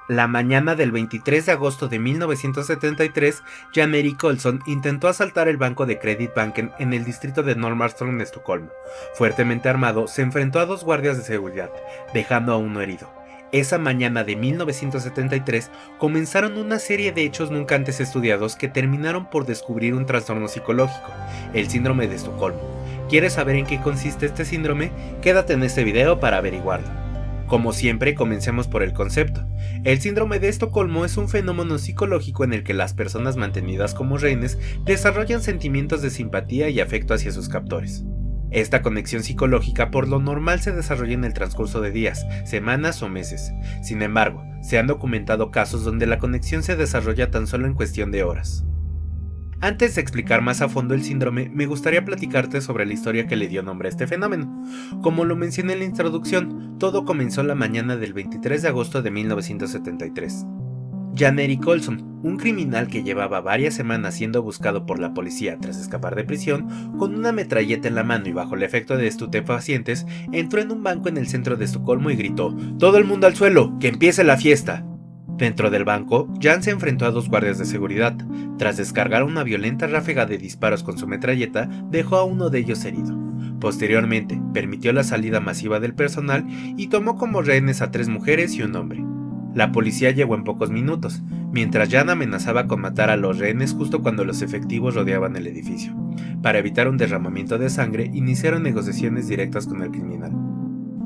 La mañana del 23 de agosto de 1973, Jan Erik Olsson intentó asaltar el banco de Kreditbanken en el distrito de Norrmalmstorg, Estocolmo. Fuertemente armado, se enfrentó a dos guardias de seguridad, dejando a uno herido. Esa mañana de 1973 comenzaron una serie de hechos nunca antes estudiados que terminaron por descubrir un trastorno psicológico, el síndrome de Estocolmo. ¿Quieres saber en qué consiste este síndrome? Quédate en este video para averiguarlo. Como siempre, comencemos por el concepto. El síndrome de Estocolmo es un fenómeno psicológico en el que las personas mantenidas como rehenes desarrollan sentimientos de simpatía y afecto hacia sus captores. Esta conexión psicológica por lo normal se desarrolla en el transcurso de días, semanas o meses. Sin embargo, se han documentado casos donde la conexión se desarrolla tan solo en cuestión de horas. Antes de explicar más a fondo el síndrome, me gustaría platicarte sobre la historia que le dio nombre a este fenómeno. Como lo mencioné en la introducción, todo comenzó la mañana del 23 de agosto de 1973. Jan Erik Olsson, un criminal que llevaba varias semanas siendo buscado por la policía tras escapar de prisión, con una metralleta en la mano y bajo el efecto de estupefacientes, entró en un banco en el centro de Estocolmo y gritó: ¡Todo el mundo al suelo! ¡Que empiece la fiesta! Dentro del banco, Jan se enfrentó a dos guardias de seguridad. Tras descargar una violenta ráfaga de disparos con su metralleta, dejó a uno de ellos herido. Posteriormente, permitió la salida masiva del personal y tomó como rehenes a 3 mujeres y un hombre. La policía llegó en pocos minutos, mientras Jan amenazaba con matar a los rehenes justo cuando los efectivos rodeaban el edificio. Para evitar un derramamiento de sangre, iniciaron negociaciones directas con el criminal.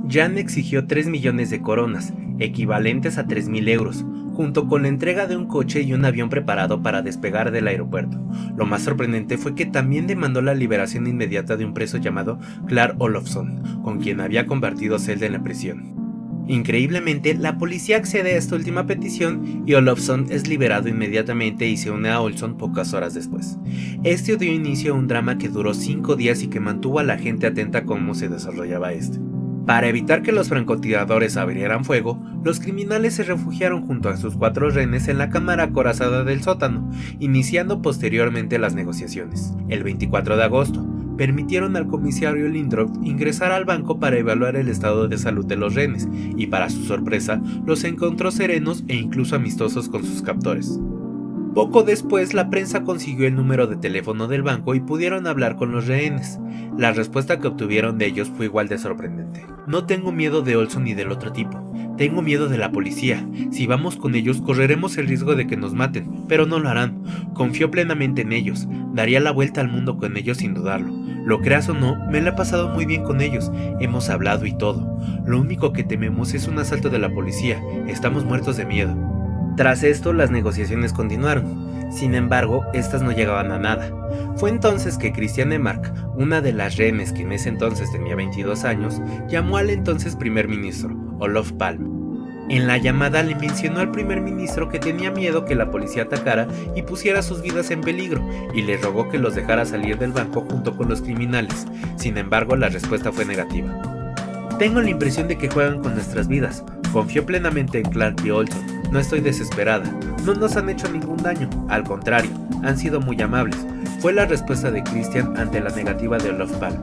Jan exigió 3 millones de coronas, equivalentes a 3.000 euros, junto con la entrega de un coche y un avión preparado para despegar del aeropuerto. Lo más sorprendente fue que también demandó la liberación inmediata de un preso llamado Clark Olofsson, con quien había compartido celda en la prisión. Increíblemente, la policía accede a esta última petición y Olofsson es liberado inmediatamente y se une a Olsson pocas horas después. Este dio inicio a un drama que duró 5 días y que mantuvo a la gente atenta a cómo se desarrollaba este. Para evitar que los francotiradores abrieran fuego, los criminales se refugiaron junto a sus 4 rehenes en la cámara acorazada del sótano, iniciando posteriormente las negociaciones. El 24 de agosto, permitieron al comisario Lindroth ingresar al banco para evaluar el estado de salud de los rehenes, y para su sorpresa, los encontró serenos e incluso amistosos con sus captores. Poco después, la prensa consiguió el número de teléfono del banco y pudieron hablar con los rehenes. La respuesta que obtuvieron de ellos fue igual de sorprendente. No tengo miedo de Olsson ni del otro tipo. Tengo miedo de la policía. Si vamos con ellos, correremos el riesgo de que nos maten, pero no lo harán. Confío plenamente en ellos. Daría la vuelta al mundo con ellos sin dudarlo. Lo creas o no, me la he pasado muy bien con ellos. Hemos hablado y todo. Lo único que tememos es un asalto de la policía. Estamos muertos de miedo. Tras esto, las negociaciones continuaron. Sin embargo, estas no llegaban a nada. Fue entonces que Christiane Emark, una de las rehenes que en ese entonces tenía 22 años, llamó al entonces primer ministro, Olof Palme. En la llamada le mencionó al primer ministro que tenía miedo que la policía atacara y pusiera sus vidas en peligro, y le rogó que los dejara salir del banco junto con los criminales. Sin embargo, la respuesta fue negativa. Tengo la impresión de que juegan con nuestras vidas. Confío plenamente en Clark y Olsson. No estoy desesperada. No nos han hecho ningún daño. Al contrario, han sido muy amables. Fue la respuesta de Christian ante la negativa de Olof Palme.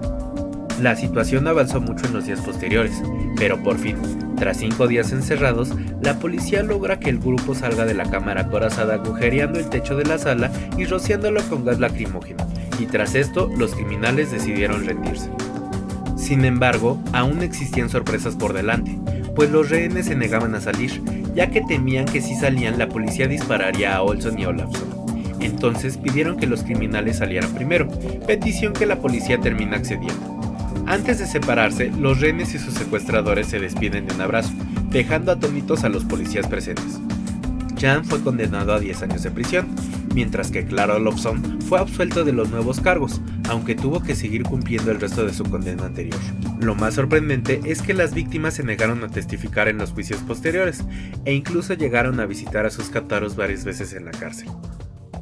La situación avanzó mucho en los días posteriores, pero por fin, tras 5 días encerrados, la policía logra que el grupo salga de la cámara acorazada agujereando el techo de la sala y rociándolo con gas lacrimógeno, y tras esto los criminales decidieron rendirse. Sin embargo, aún existían sorpresas por delante, pues los rehenes se negaban a salir, ya que temían que si salían la policía dispararía a Olsson y Olofsson. Entonces pidieron que los criminales salieran primero, petición que la policía termina accediendo. Antes de separarse, los rehenes y sus secuestradores se despiden de un abrazo, dejando atónitos a los policías presentes. Jan fue condenado a 10 años de prisión, mientras que Clark Olofsson fue absuelto de los nuevos cargos, aunque tuvo que seguir cumpliendo el resto de su condena anterior. Lo más sorprendente es que las víctimas se negaron a testificar en los juicios posteriores, e incluso llegaron a visitar a sus captores varias veces en la cárcel.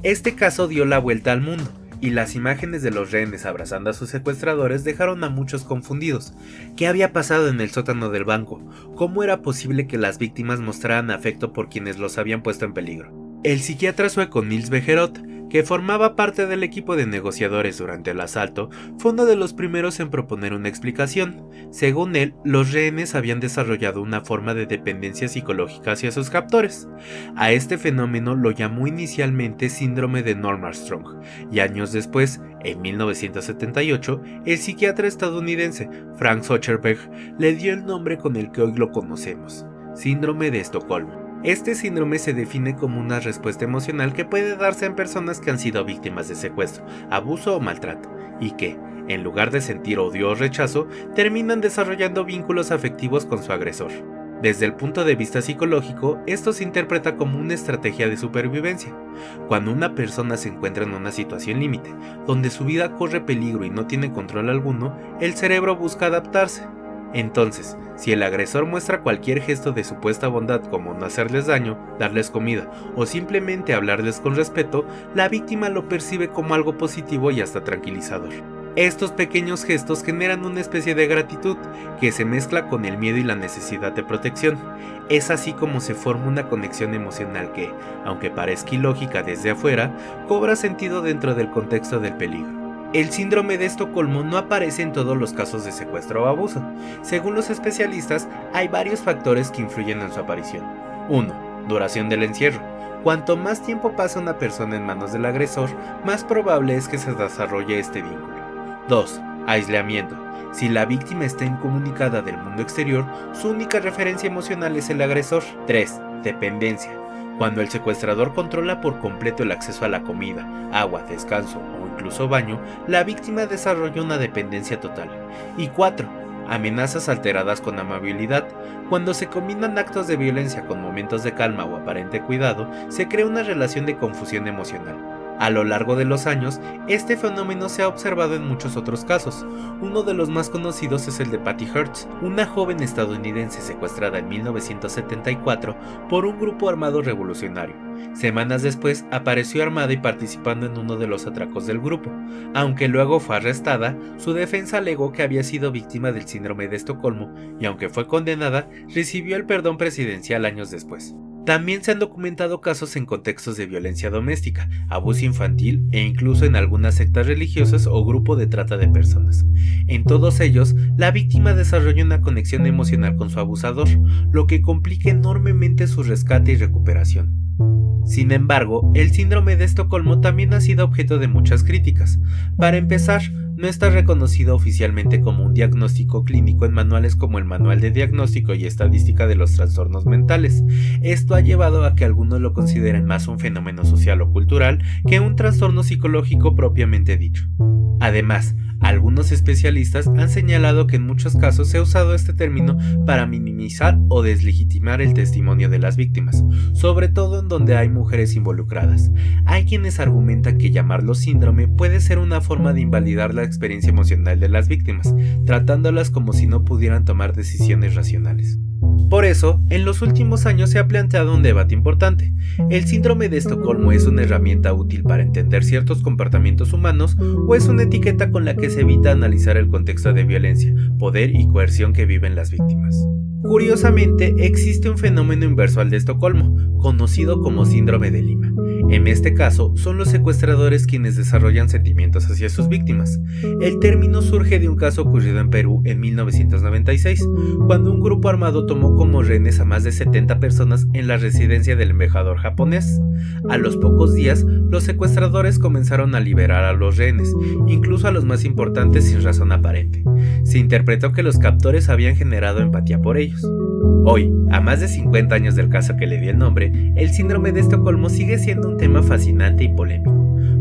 Este caso dio la vuelta al mundo, y las imágenes de los rehenes abrazando a sus secuestradores dejaron a muchos confundidos. ¿Qué había pasado en el sótano del banco? ¿Cómo era posible que las víctimas mostraran afecto por quienes los habían puesto en peligro? El psiquiatra sueco Nils Bejerot, que formaba parte del equipo de negociadores durante el asalto, fue uno de los primeros en proponer una explicación. Según él, los rehenes habían desarrollado una forma de dependencia psicológica hacia sus captores. A este fenómeno lo llamó inicialmente síndrome de Norm Armstrong, y años después, en 1978, el psiquiatra estadounidense Frank Zuckerberg le dio el nombre con el que hoy lo conocemos, síndrome de Estocolmo. Este síndrome se define como una respuesta emocional que puede darse en personas que han sido víctimas de secuestro, abuso o maltrato, y que, en lugar de sentir odio o rechazo, terminan desarrollando vínculos afectivos con su agresor. Desde el punto de vista psicológico, esto se interpreta como una estrategia de supervivencia. Cuando una persona se encuentra en una situación límite, donde su vida corre peligro y no tiene control alguno, el cerebro busca adaptarse. Entonces, si el agresor muestra cualquier gesto de supuesta bondad como no hacerles daño, darles comida o simplemente hablarles con respeto, la víctima lo percibe como algo positivo y hasta tranquilizador. Estos pequeños gestos generan una especie de gratitud que se mezcla con el miedo y la necesidad de protección. Es así como se forma una conexión emocional que, aunque parezca ilógica desde afuera, cobra sentido dentro del contexto del peligro. El síndrome de Estocolmo no aparece en todos los casos de secuestro o abuso. Según los especialistas, hay varios factores que influyen en su aparición. 1. Duración del encierro. Cuanto más tiempo pasa una persona en manos del agresor, más probable es que se desarrolle este vínculo. 2. Aislamiento. Si la víctima está incomunicada del mundo exterior, su única referencia emocional es el agresor. 3. Dependencia. Cuando el secuestrador controla por completo el acceso a la comida, agua, descanso o incluso baño, la víctima desarrolla una dependencia total. Y 4. Amenazas alteradas con amabilidad. Cuando se combinan actos de violencia con momentos de calma o aparente cuidado, se crea una relación de confusión emocional. A lo largo de los años, este fenómeno se ha observado en muchos otros casos. Uno de los más conocidos es el de Patty Hearst, una joven estadounidense secuestrada en 1974 por un grupo armado revolucionario. Semanas después apareció armada y participando en uno de los atracos del grupo. Aunque luego fue arrestada, su defensa alegó que había sido víctima del síndrome de Estocolmo y aunque fue condenada, recibió el perdón presidencial años después. También se han documentado casos en contextos de violencia doméstica, abuso infantil e incluso en algunas sectas religiosas o grupo de trata de personas. En todos ellos, la víctima desarrolla una conexión emocional con su abusador, lo que complica enormemente su rescate y recuperación. Sin embargo, el síndrome de Estocolmo también ha sido objeto de muchas críticas. Para empezar, no está reconocido oficialmente como un diagnóstico clínico en manuales como el Manual de Diagnóstico y Estadística de los Trastornos Mentales. Esto ha llevado a que algunos lo consideren más un fenómeno social o cultural que un trastorno psicológico propiamente dicho. Además, algunos especialistas han señalado que en muchos casos se ha usado este término para minimizar o deslegitimar el testimonio de las víctimas, sobre todo en donde hay mujeres involucradas. Hay quienes argumentan que llamarlo síndrome puede ser una forma de invalidar la experiencia emocional de las víctimas, tratándolas como si no pudieran tomar decisiones racionales. Por eso, en los últimos años se ha planteado un debate importante. ¿El síndrome de Estocolmo es una herramienta útil para entender ciertos comportamientos humanos o es una etiqueta con la que se evita analizar el contexto de violencia, poder y coerción que viven las víctimas? Curiosamente, existe un fenómeno inverso al de Estocolmo, conocido como síndrome de Lima. En este caso, son los secuestradores quienes desarrollan sentimientos hacia sus víctimas. El término surge de un caso ocurrido en Perú en 1996, cuando un grupo armado tomó como rehenes a más de 70 personas en la residencia del embajador japonés. A los pocos días, los secuestradores comenzaron a liberar a los rehenes, incluso a los más importantes sin razón aparente. Se interpretó que los captores habían generado empatía por ellos. Hoy, a más de 50 años del caso que le dio el nombre, el síndrome de Estocolmo sigue siendo un tema fascinante y polémico.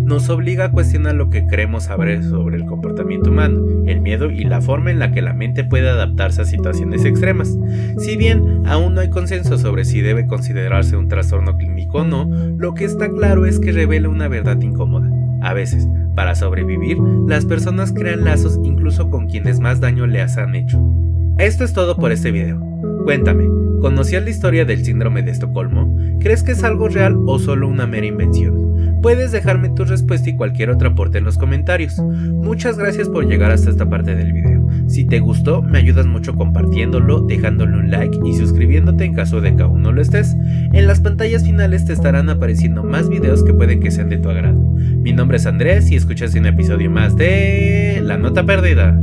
Nos obliga a cuestionar lo que creemos saber sobre el comportamiento humano, el miedo y la forma en la que la mente puede adaptarse a situaciones extremas. Si bien aún no hay consenso sobre si debe considerarse un trastorno clínico o no, lo que está claro es que revela una verdad incómoda. A veces, para sobrevivir, las personas crean lazos incluso con quienes más daño les han hecho. Esto es todo por este video. Cuéntame, ¿conocías la historia del síndrome de Estocolmo? ¿Crees que es algo real o solo una mera invención? Puedes dejarme tu respuesta y cualquier otro aporte en los comentarios. Muchas gracias por llegar hasta esta parte del video. Si te gustó, me ayudas mucho compartiéndolo, dejándole un like y suscribiéndote en caso de que aún no lo estés. En las pantallas finales te estarán apareciendo más videos que pueden que sean de tu agrado. Mi nombre es Andrés y escuchas un episodio más de La Nota Perdida.